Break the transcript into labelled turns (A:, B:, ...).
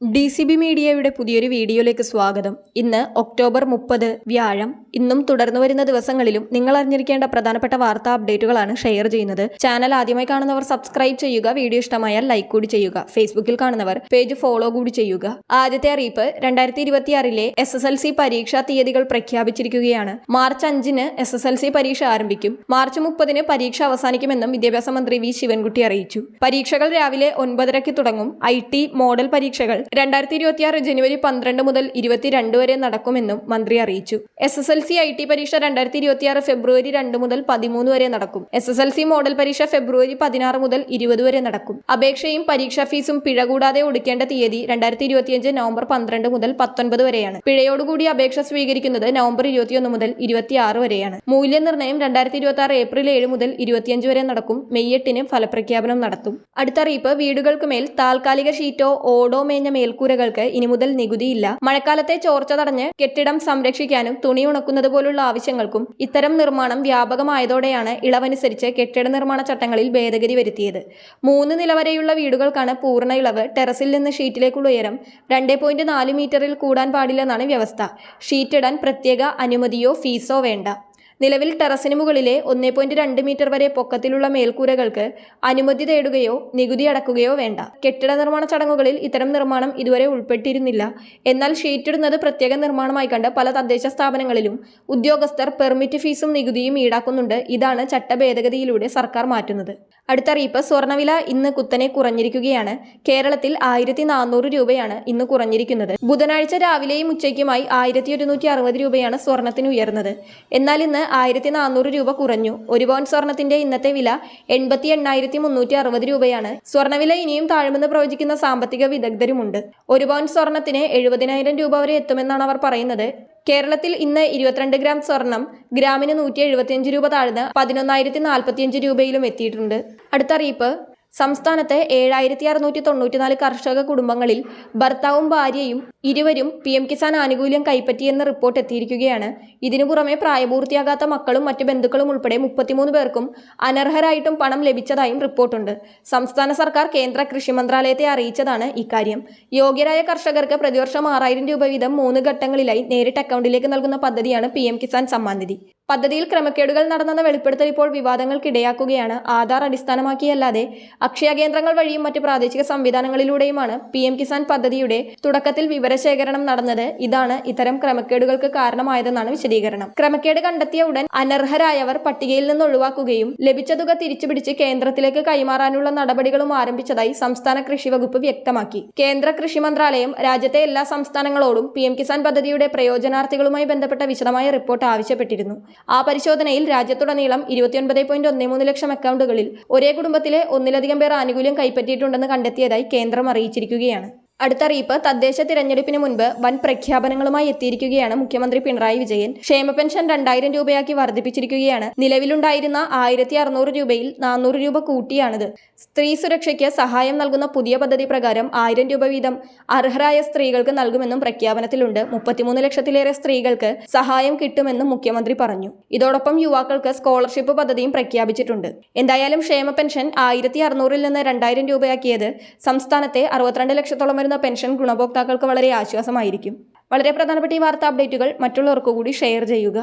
A: DCB മീഡിയയുടെ പുതിയൊരു വീഡിയോയിലേക്ക് സ്വാഗതം. ഇന്ന് ഒക്ടോബർ 30 വ്യാഴം. ഇന്നും തുടർന്നു വരുന്ന ദിവസങ്ങളിലും നിങ്ങൾ അറിഞ്ഞിരിക്കേണ്ട പ്രധാനപ്പെട്ട വാർത്താ അപ്ഡേറ്റുകളാണ് ഷെയർ ചെയ്യുന്നത്. ചാനൽ ആദ്യമായി കാണുന്നവർ സബ്സ്ക്രൈബ് ചെയ്യുക, വീഡിയോ ഇഷ്ടമായാൽ ലൈക്ക് കൂടി ചെയ്യുക. ഫേസ്ബുക്കിൽ കാണുന്നവർ പേജ് ഫോളോ കൂടി ചെയ്യുക. ആദ്യത്തെ അറിയിപ്പ് 2026 SSLC പരീക്ഷാ തീയതികൾ പ്രഖ്യാപിച്ചിരിക്കുകയാണ്. മാർച്ച് 5-ന് SSLC പരീക്ഷ ആരംഭിക്കും. മാർച്ച് 30-ന് പരീക്ഷ അവസാനിക്കുമെന്നും വിദ്യാഭ്യാസ മന്ത്രി വി ശിവൻകുട്ടി അറിയിച്ചു. പരീക്ഷകൾ രാവിലെ 9:30-ക്ക് തുടങ്ങും. IT മോഡൽ പരീക്ഷകൾ 2026 ജനുവരി 12 മുതൽ 22 വരെ നടക്കുമെന്നും മന്ത്രി അറിയിച്ചു. SSLC IT പരീക്ഷ 2026 ഫെബ്രുവരി 2 മുതൽ 13 വരെ നടക്കും. SSLC മോഡൽ പരീക്ഷ ഫെബ്രുവരി 16 മുതൽ 20 വരെ നടക്കും. അപേക്ഷയും പരീക്ഷാ ഫീസും പിഴ കൂടാതെ ഒടുക്കേണ്ട തീയതി 2025 നവംബർ 12 മുതൽ 19 വരെയാണ്. പിഴയോടുകൂടി അപേക്ഷ സ്വീകരിക്കുന്നത് നവംബർ 21 മുതൽ 26 വരെയാണ്. മൂല്യനിർണ്ണയം 2026 ഏപ്രിൽ 7 മുതൽ 25 വരെ നടക്കും. മെയ് 8-ന് ഫലപ്രഖ്യാപനം നടത്തും. അടുത്തറിയിപ്പ് വീടുകൾക്ക് മേൽ താൽക്കാലിക ഷീറ്റോ ഓടോ മേഞ്ഞ മേൽക്കൂരകൾക്ക് ഇനി മുതൽ നികുതിയില്ല. മഴക്കാലത്തെ ചോർച്ച തടഞ്ഞ് കെട്ടിടം സംരക്ഷിക്കാനും തുണി ഉണക്കുന്നത് പോലുള്ള ആവശ്യങ്ങൾക്കും ഇത്തരം നിർമ്മാണം വ്യാപകമായതോടെയാണ് ഇളവനുസരിച്ച് കെട്ടിട നിർമ്മാണ ചട്ടങ്ങളിൽ ഭേദഗതി വരുത്തിയത്. 3 നില വരെയുള്ള വീടുകൾക്കാണ് പൂർണ്ണ ഇളവ്. ടെറസിൽ നിന്ന് ഷീറ്റിലേക്കുള്ള ഉയരം 2.4 മീറ്ററിൽ കൂടാൻ പാടില്ലെന്നാണ് വ്യവസ്ഥ. ഷീറ്റിടാൻ പ്രത്യേക അനുമതിയോ ഫീസോ വേണ്ട. നിലവിൽ ടെറസിന് മുകളിലെ 1.2 മീറ്റർ വരെ പൊക്കത്തിലുള്ള മേൽക്കൂരകൾക്ക് അനുമതി തേടുകയോ നികുതി അടക്കുകയോ വേണ്ട. കെട്ടിട നിർമ്മാണ ചടങ്ങുകളിൽ ഇത്തരം നിർമ്മാണം ഇതുവരെ ഉൾപ്പെട്ടിരുന്നില്ല. എന്നാൽ ഷീറ്റിടുന്നത് പ്രത്യേക നിർമ്മാണമായി കണ്ട് പല തദ്ദേശ സ്ഥാപനങ്ങളിലും ഉദ്യോഗസ്ഥർ പെർമിറ്റ് ഫീസും നികുതിയും ഈടാക്കുന്നുണ്ട്. ഇതാണ് ചട്ട ഭേദഗതിയിലൂടെ സർക്കാർ മാറ്റുന്നത്. അടുത്തറിയിപ്പ് സ്വർണ്ണവില ഇന്ന് കുത്തനെ കുറഞ്ഞിരിക്കുകയാണ്. കേരളത്തിൽ 1400 രൂപയാണ് ഇന്ന് കുറഞ്ഞിരിക്കുന്നത്. ബുധനാഴ്ച രാവിലെയും ഉച്ചയ്ക്കുമായി 1160 രൂപയാണ് സ്വർണത്തിന് ഉയർന്നത്. എന്നാൽ ഇന്ന് 1400 രൂപ കുറഞ്ഞു. 1 പവൻ സ്വർണത്തിന്റെ ഇന്നത്തെ വില 88,360 രൂപയാണ്. സ്വർണ്ണവില ഇനിയും താഴുമെന്ന് പ്രവചിക്കുന്ന സാമ്പത്തിക വിദഗ്ധരുമുണ്ട്. 1 പവൻ സ്വർണത്തിന് 70,000 രൂപ വരെ എത്തുമെന്നാണ് അവർ പറയുന്നത്. കേരളത്തിൽ ഇന്ന് 22 ഗ്രാം സ്വർണം ഗ്രാമിന് 175 രൂപ താഴ്ന്ന് 11,045 രൂപയിലും എത്തിയിട്ടുണ്ട്. അടുത്തറിയിപ്പ് സംസ്ഥാനത്ത് 7,694 കർഷക കുടുംബങ്ങളിൽ ഭർത്താവും ഭാര്യയും ഇരുവരും PM കിസാൻ ആനുകൂല്യം കൈപ്പറ്റിയെന്ന് റിപ്പോർട്ട് എത്തിയിരിക്കുകയാണ്. ഇതിനു പുറമെ പ്രായപൂർത്തിയാകാത്ത മക്കളും മറ്റ് ബന്ധുക്കളും ഉൾപ്പെടെ 33 പേർക്കും അനർഹരായിട്ടും പണം ലഭിച്ചതായും റിപ്പോർട്ടുണ്ട്. സംസ്ഥാന സർക്കാർ കേന്ദ്ര കൃഷി മന്ത്രാലയത്തെ അറിയിച്ചതാണ് ഇക്കാര്യം. യോഗ്യരായ കർഷകർക്ക് പ്രതിവർഷം 6,000 രൂപ വീതം 3 ഘട്ടങ്ങളിലായി നേരിട്ട് അക്കൗണ്ടിലേക്ക് നൽകുന്ന പദ്ധതിയാണ് PM കിസാൻ സമ്മാൻ നിധി. പദ്ധതിയിൽ ക്രമക്കേടുകൾ നടന്നെന്ന വെളിപ്പെടുത്തൽ ഇപ്പോൾ വിവാദങ്ങൾക്കിടയാക്കുകയാണ്. ആധാർ അടിസ്ഥാനമാക്കിയല്ലാതെ അക്ഷയ കേന്ദ്രങ്ങൾ വഴിയും മറ്റ് പ്രാദേശിക സംവിധാനങ്ങളിലൂടെയുമാണ് PM കിസാൻ പദ്ധതിയുടെ തുടക്കത്തിൽ വിവരശേഖരണം നടന്നത്. ഇതാണ് ഇത്തരം ക്രമക്കേടുകൾക്ക് കാരണമായതെന്നാണ് വിശദീകരണം. ക്രമക്കേട് കണ്ടെത്തിയ ഉടൻ അനർഹരായവർ പട്ടികയിൽ നിന്ന് ഒഴിവാക്കുകയും ലഭിച്ച തുക തിരിച്ചുപിടിച്ച് കേന്ദ്രത്തിലേക്ക് കൈമാറാനുള്ള നടപടികളും ആരംഭിച്ചതായി സംസ്ഥാന കൃഷി വകുപ്പ് വ്യക്തമാക്കി. കേന്ദ്ര കൃഷി മന്ത്രാലയം രാജ്യത്തെ എല്ലാ സംസ്ഥാനങ്ങളോടും PM കിസാൻ പദ്ധതിയുടെ പ്രയോജനാർത്ഥികളുമായി ബന്ധപ്പെട്ട വിശദമായ റിപ്പോർട്ട് ആവശ്യപ്പെട്ടിരുന്നു. ആ പരിശോധനയിൽ രാജ്യത്തുടനീളം 29.13 ലക്ഷം അക്കൗണ്ടുകളിൽ ഒരേ കുടുംബത്തിലെ ഒന്നിലധികം പേർ ആനുകൂല്യം കൈപ്പറ്റിയിട്ടുണ്ടെന്ന് കണ്ടെത്തിയതായി കേന്ദ്രം അറിയിച്ചിരിക്കുകയാണ്. അടുത്തറിയിപ്പ് തദ്ദേശ തിരഞ്ഞെടുപ്പിന് മുൻപ് വൻ പ്രഖ്യാപനങ്ങളുമായി എത്തിയിരിക്കുകയാണ് മുഖ്യമന്ത്രി പിണറായി വിജയൻ. ക്ഷേമ പെൻഷൻ 2,000 രൂപയാക്കി വർദ്ധിപ്പിച്ചിരിക്കുകയാണ്. നിലവിലുണ്ടായിരുന്ന 1,600 രൂപയിൽ 400 രൂപ കൂട്ടിയാണിത്. സ്ത്രീ സുരക്ഷയ്ക്ക് സഹായം നൽകുന്ന പുതിയ പദ്ധതി പ്രകാരം 1,000 രൂപ വീതം അർഹരായ സ്ത്രീകൾക്ക് നൽകുമെന്നും പ്രഖ്യാപനത്തിലുണ്ട്. 33 ലക്ഷത്തിലേറെ സ്ത്രീകൾക്ക് സഹായം കിട്ടുമെന്നും മുഖ്യമന്ത്രി പറഞ്ഞു. ഇതോടൊപ്പം യുവാക്കൾക്ക് സ്കോളർഷിപ്പ് പദ്ധതിയും പ്രഖ്യാപിച്ചിട്ടുണ്ട്. എന്തായാലും ക്ഷേമ പെൻഷൻ 1,600-ൽ നിന്ന് 2,000 രൂപയാക്കിയത് സംസ്ഥാനത്തെ 62 ലക്ഷത്തോളം വരുന്ന പെൻഷൻ ഗുണഭോക്താക്കൾക്ക് വളരെ ആശ്വാസമായിരിക്കും. വളരെ പ്രധാനപ്പെട്ട ഈ വാർത്താ അപ്ഡേറ്റുകൾ മറ്റുള്ളവർക്ക് കൂടി ഷെയർ ചെയ്യുക.